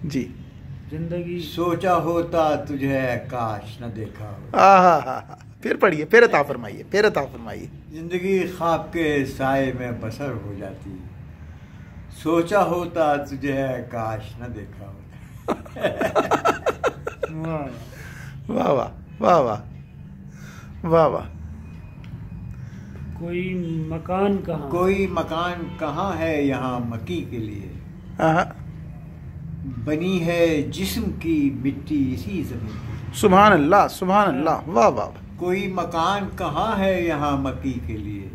جی زندگی سوچا ہوتا تجھے کاش نہ دیکھا ہوتا. ہاں پھر پڑھیے، پھر عطا فرمائیے، پھر عطا فرمائیے. زندگی خواب کے سائے میں بسر ہو جاتی. سوچا ہوتا تجھے کاش نہ دیکھا ہوتا. واہ واہ واہ واہ واہ واہ واہ. کوئی مکان کہاں کوئی مکان کہاں ہے یہاں مکی کے لیے. آہا. بنی ہے جسم کی مٹی اسی زمین کی. سبحان اللہ سبحان اللہ. واہ واہ. کوئی مکان کہاں ہے یہاں مکی کے لیے.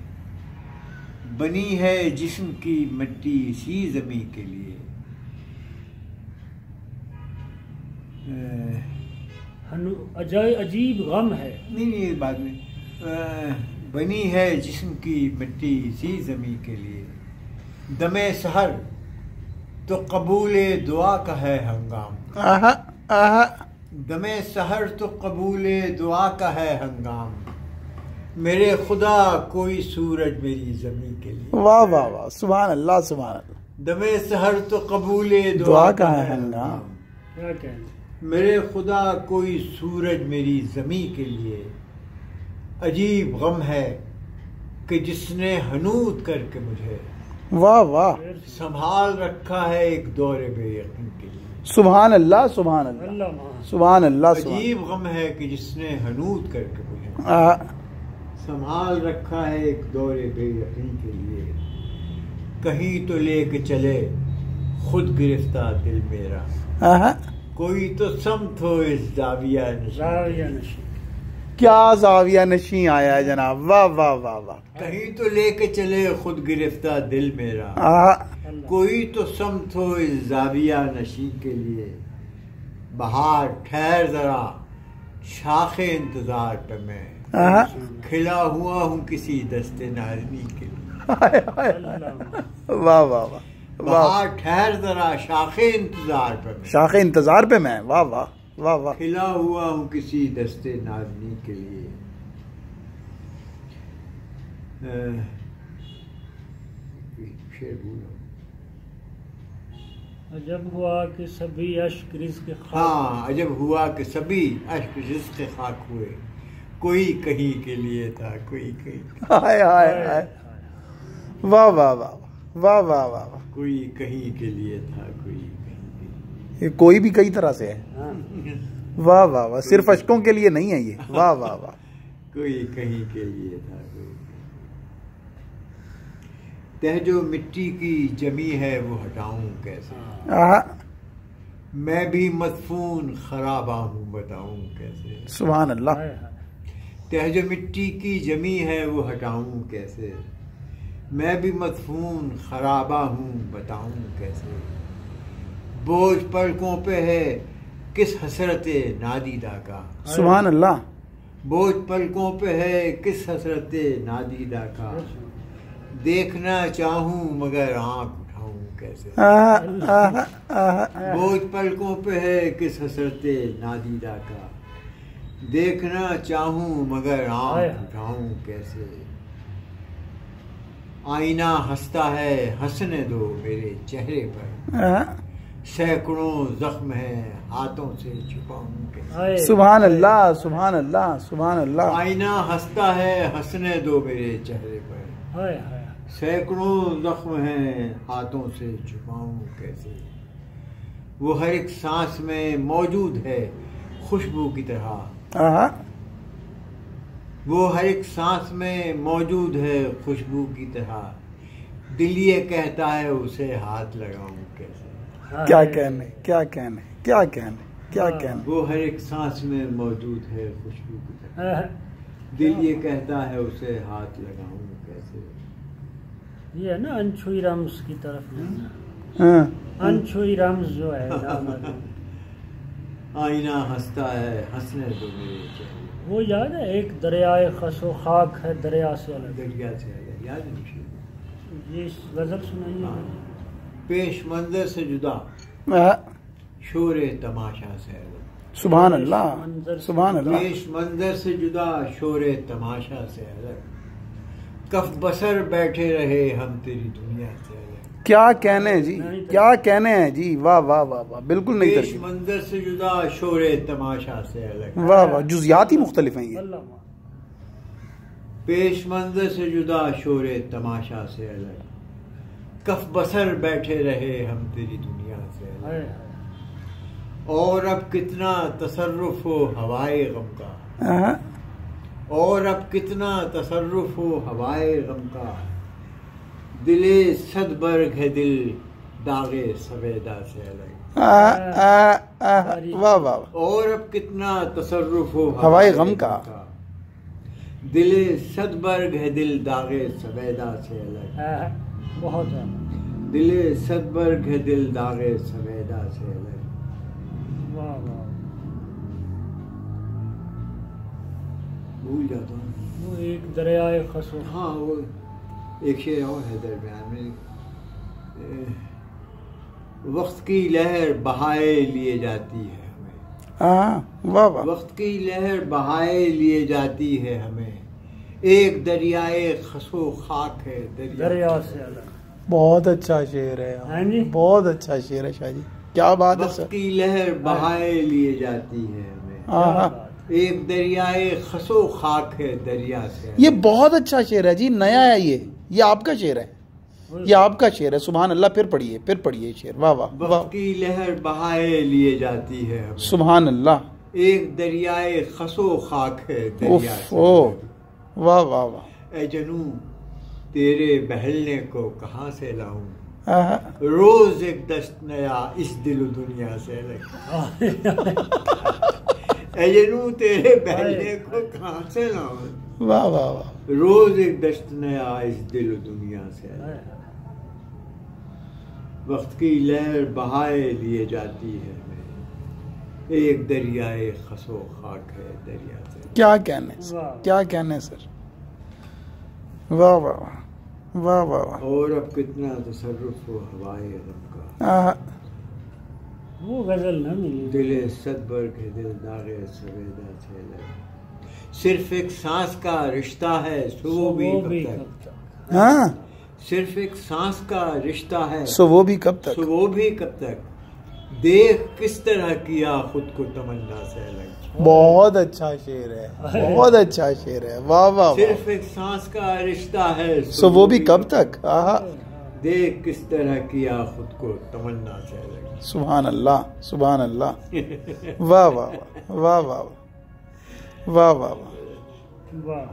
بنی ہے جسم کی مٹی اسی زمین کے لیے. عجیب غم ہے. نہیں بعد میں. بنی ہے جسم کی مٹی اسی زمین کے لیے. دم سحر تو قبول دعا کا ہے ہنگام. آہا آہا. دم سحر تو قبول دعا کا ہے ہنگام. میرے خدا کوئی سورج میری زمین کے لیے. واہ واہ واہ. سبحان اللہ سبحان اللہ. دم سحر تو قبول دعا کا ہے ہنگام. کیا کہنا. میرے خدا کوئی سورج میری زمین کے لیے. عجیب غم ہے کہ جس نے حنوط کر کے مجھے واہ واہ. سنبھال رکھا ہے ایک دور بے یقین کے لیے. سبحان اللہ سبحان اللہ اللہ ماں. سبحان اللہ سبحان. عجیب غم ہے کہ جس نے حنوط کر کے مجھے آہا. سنبھال رکھا ہے ایک دور بے یقین کے لیے. کہیں تو لے کے چلے خود گرفتہ دل میرا. آہا. کوئی تو سمت ہو اس زاویہ نشین. زاویہ نشین. کیا زاویہ نشیں آیا ہے جناب. واہ واہ واہ واہ. کہیں تو لے کے چلے خود گرفتہ دل میرا. آہا. کوئی تو سمت ہو اس زاویہ نشین کے لیے. بہار ٹھہر ذرا شاخ انتظار پہ میں آہا. کھلا ہوا ہوں کسی دستے نارنی کے لیے. اللہ ماں. واہ واہ واہ. بہار ٹھہر ذرا شاخ انتظار پہ میں شاخ انتظار پہ میں. واہ واہ واہ واہ. کھلا ہوا ہوں کسی دستے نازنی کے لیے. شعر بولو. عجب ہوا کہ سبھی اشک رزق خاک. ہاں عجب ہوا کہ سبھی اشک رزق خاک ہوئے. کوئی کہیں کے لیے تھا کوئی کہیں. ہائے ہائے ہائے. واہ واہ واہ واہ واہ واہ واہ. کوئی کہیں کے لیے تھا کوئی کہیں کے لیے. یہ کوئی بھی کئی طرح سے ہے. ہاں. واہ واہ واہ. صرف اشکوں کے لیے نہیں ہے یہ. واہ واہ واہ. کوئی کہیں کے لیے تھا کوئی. تہ جو مٹی کی جمی ہے وہ ہٹاؤں کیسے. آہا. میں بھی مدفون خرابہ ہوں بتاؤں کیسے. سبحان اللہ. ہائے ہائے. تہ جو مٹی کی جمی ہے وہ ہٹاؤں کیسے. میں بھی مدفون خرابہ ہوں بتاؤں کیسے. بوجھ پلکوں پہ ہے کس حسرت نادیدہ کا. سبحان اللہ. بوجھ پلکوں پہ ہے کس حسرت نادیدہ کا. دیکھنا چاہوں مگر آنکھ اٹھاؤں کیسے. آہا آہا آہا. بوجھ پلکوں پہ ہے کس حسرت نادیدہ کا. دیکھنا چاہوں مگر آنکھ اٹھاؤں کیسے. آئینہ ہنستا ہے ہنسنے دو میرے چہرے پر. آہا. سینکڑوں زخم ہیں ہاتھوں سے چھپاؤں کیسے. ہائے. سبحان اللہ سبحان اللہ سبحان اللہ. آئینہ ہنستا ہے ہنسنے دو میرے چہرے پر. ہائے ہائے. سینکڑوں زخم ہیں ہاتھوں سے چھپاؤں کیسے. وہ ہر ایک سانس میں موجود ہے خوشبو کی طرح. آہا. وہ ہر ایک سانس میں موجود ہے خوشبو کی طرح. دل یہ کہتا ہے اسے ہاتھ لگاؤں کیسے. کیا کہنے کیا کہنے کیا کہنے کیا کہنے. وہ ہر ایک سانس میں موجود ہے خوشبو کی طرح. دل یہ کہتا ہے اسے ہاتھ لگاؤں کیسے. یہ ہے نا انچوئی رمز کی طرف جانا. ہاں. انچوئی رمز جو ہے نامعلوم. آئینہ ہنستا ہے ہنسنے دو میرے چہرے. وہ یاد ہے ایک دریائے خس و خاک ہے دریا سے الگ. دریا سے الگ. یاد ہے مجھے. یہ غزل سنائیے. پیش منظر سے جدا آہا. شور تماشا سے الگ. سبحان اللہ سبحان اللہ. پیش منظر سے جدا شور تماشا سے الگ. کف بسر بیٹھے رہے ہم تیری دنیا سے الگ. کیا کہنے ہیں جی، کیا کہنے ہیں جی، واہ واہ واہ واہ، بالکل نہیں پیش ترکیب، منظر سے جدا شور تماشا سے الگ، واہ واہ، جزیات ہی مختلف ہیں یہ، اللہ پیش منظر سے جدا شور تماشا سے الگ، کف بسر بیٹھے رہے ہم تیری دنیا سے الگ، ہے اور اب کتنا تصرف ہو ہوائے غم کا، ہاں، اور اب کتنا تصرف ہو ہوائے غم کا، دلے صد برگ ہے دل داغے سویدا سے الگ، واہ واہ، اور اب کتنا تصرف ہو ہوائے غم کا، دلے صد برگ ہے دل داغے سویدا سے الگ، بہت ہے، دلے صد برگ ہے دل داغے سویدا سے الگ، واہ واہ، بھول جاتا ہوں۔ وہ ایک دریائے خسو، ہاں وہ ایک شعر اور ہے درمیان میں، وقت کی لہر بہائے لیے جاتی ہے ہمیں، ہاں، واہ واہ، وقت کی لہر بہائے لیے جاتی ہے ہمیں، ایک دریائے خسو خاک ہے دریا سے الگ، بہت اچھا شعر ہے، ہاں جی، بہت اچھا شعر ہے شاہ جی، کیا بات ہے وقت سر، کی لہر بہائے لیے جاتی ہے ہمیں، ہاں، ایک دریائے خسو خاک ہے دریا سے، یہ بہت اچھا شعر ہے جی، نیا ہے یہ آپ کا شعر ہے، یہ آپ کا شعر ہے، سبحان اللہ، پھر پڑھیے شعر، واہ واہ واہ، وقت کی لہر بہائے لیے جاتی ہے ہمیں، سبحان اللہ، ایک دریائے خسو خاک ہے دریا اوف سے، او، واہ واہ واہ، اے جنوں تیرے بہلنے کو کہاں سے لاؤں، آہا، روز ایک دست نیا اس دل و دنیا سے الگ، اے جنوں تیرے بہلنے کو کہاں سے لاؤں، واہ واہ واہ، روز ایک دست نیا اس دل و دنیا سے الگ، وقت کی لہر بہائے لیے جاتی ہے ہمیں، ایک دریائے خسو خاک ہے دریا سے، کیا کہنے سر، کیا کہنے سر، واہ واہ واہ، واہ واہ واہ، اور اب کتنا تصرف ہو ہوائے غم کا، آہا، وہ غزل نہ ملی، دل صد برگ ہے دل داغے سویدا سے الگ، صرف ایک سانس کا رشتہ ہے سو وہ بھی کب تک، ہاں، صرف ایک سانس کا رشتہ ہے سو وہ بھی کب تک، سو وہ بھی کب تک، دیکھ کس طرح کیا خود کو تمنا سے الگ، بہت اچھا شعر ہے، بہت اچھا شعر ہے، واہ واہ واہ، صرف ایک سانس کا رشتہ ہے سو وہ بھی کب تک، آہا، دیکھ کس طرح کیا خود کو تمنا سے الگ، سبحان اللہ، سبحان اللہ، واہ واہ واہ، واہ واہ واہ، واہ واہ واہ، واہ